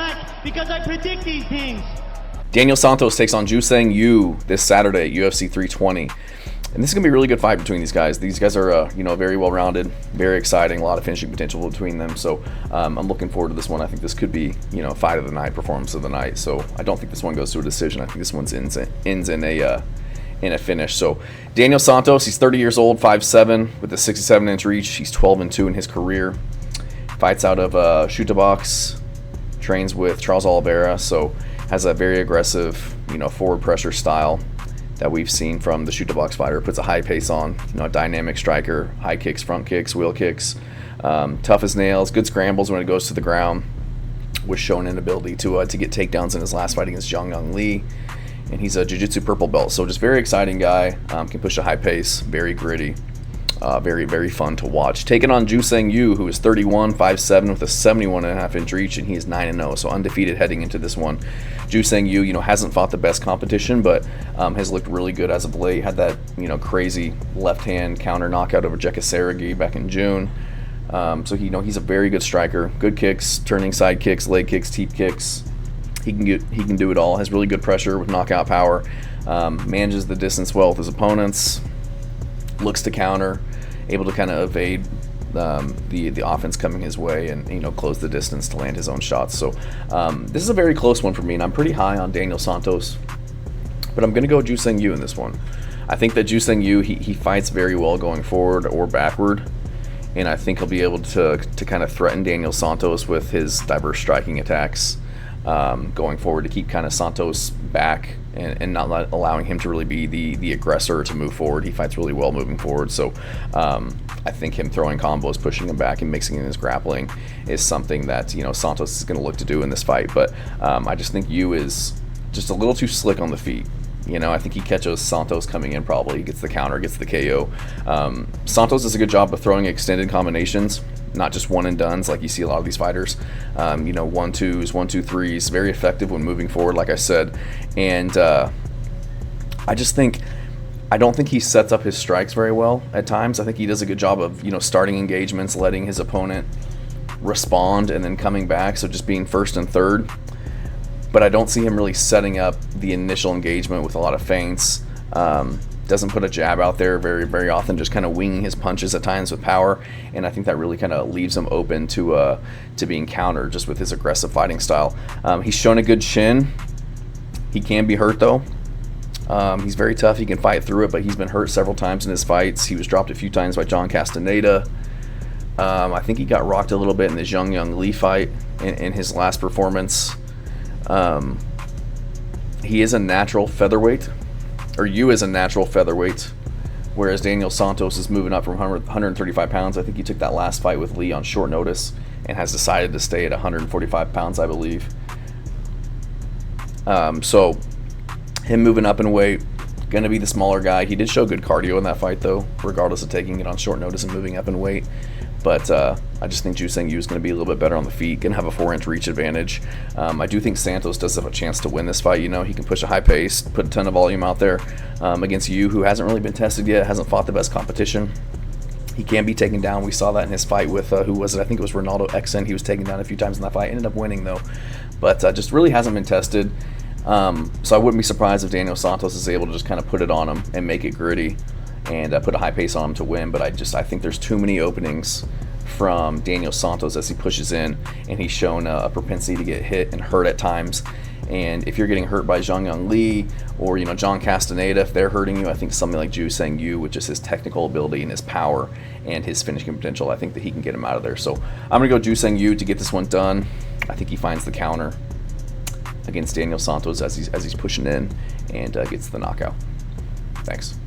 match because I predict these things. Daniel Santos takes on Joo Sang this Saturday at UFC 320. And this is going to be a really good fight between these guys. These guys are, very well-rounded, very exciting, a lot of finishing potential between them. So I'm looking forward to this one. I think this could be, fight of the night, performance of the night. So I don't think this one goes to a decision. I think this one ends in a finish. So Daniel Santos, he's 30 years old, 5'7", with a 67-inch reach. He's 12-2 in his career. Fights out of Shoot to Box, trains with Charles Oliveira. So has a very aggressive, forward pressure style that we've seen from the Shoot to Box fighter. Puts a high pace on, a dynamic striker, high kicks, front kicks, wheel kicks, tough as nails, good scrambles when it goes to the ground. Was shown an ability to get takedowns in his last fight against Zhang Li, and he's a jiu-jitsu purple belt. So just very exciting guy, can push a high pace, very gritty, very, very fun to watch. Taking on Joo Sang, who is 31, 5'7", with a 71.5-inch reach, and he is 9-0, so undefeated heading into this one. Joo Sang, hasn't fought the best competition, but has looked really good as of late. Had that, crazy left-hand counter knockout over Jeka Sergey back in June. So he's a very good striker. Good kicks, turning side kicks, leg kicks, teep kicks. He can do it all. Has really good pressure with knockout power. Manages the distance well with his opponents. Looks to counter, able to kind of evade the offense coming his way, and close the distance to land his own shots. So this is a very close one for me, and I'm pretty high on Daniel Santos, but I'm going to go Joo Sang in this one. I think that Joo Sang he fights very well going forward or backward, and I think he'll be able to kind of threaten Daniel Santos with his diverse striking attacks going forward, to keep kind of Santos back and not allowing him to really be the aggressor to move forward. He fights really well moving forward, so I think him throwing combos, pushing him back, and mixing in his grappling is something that Santos is going to look to do in this fight. But I just think Yu is just a little too slick on the feet. I think he catches Santos coming in probably, gets the counter, gets the KO. Santos does a good job of throwing extended combinations, not just one and dones like you see a lot of these fighters. 1-2s, 1-2-3s, very effective when moving forward, like I said. And I don't think he sets up his strikes very well at times. I think he does a good job of, starting engagements, letting his opponent respond, and then coming back, so just being first and third. But I don't see him really setting up the initial engagement with a lot of feints. Doesn't put a jab out there very, very often, just kind of winging his punches at times with power, and I think that really kind of leaves him open to being countered just with his aggressive fighting style. He's shown a good chin. He can be hurt though. He's very tough. He can fight through it, but he's been hurt several times in his fights. He was dropped a few times by John Castaneda. I think he got rocked a little bit in the Zhang Li fight in his last performance. He is a natural featherweight, or Yu is a natural featherweight, whereas Daniel Santos is moving up from 135 pounds. I think he took that last fight with Lee on short notice and has decided to stay at 145 pounds, I believe. So him moving up in weight, going to be the smaller guy. He did show good cardio in that fight, though, regardless of taking it on short notice and moving up in weight. But I just think Joo Sang is going to be a little bit better on the feet, going to have a 4-inch reach advantage. I do think Santos does have a chance to win this fight. He can push a high pace, put a ton of volume out there against Yu, who hasn't really been tested yet, hasn't fought the best competition. He can be taken down. We saw that in his fight with, who was it? I think it was Ronaldo Exen. He was taken down a few times in that fight. Ended up winning, though. But just really hasn't been tested. So I wouldn't be surprised if Daniel Santos is able to just kind of put it on him and make it gritty and put a high pace on him to win. But I think there's too many openings from Daniel Santos as he pushes in, and he's shown a propensity to get hit and hurt at times. And if you're getting hurt by Zhang Li or John Castaneda, if they're hurting you, I think something like Joo Sang, which is his technical ability and his power and his finishing potential, I think that he can get him out of there. So I'm gonna go Joo Sang to get this one done. I think he finds the counter against Daniel Santos as he's pushing in and gets the knockout. Thanks.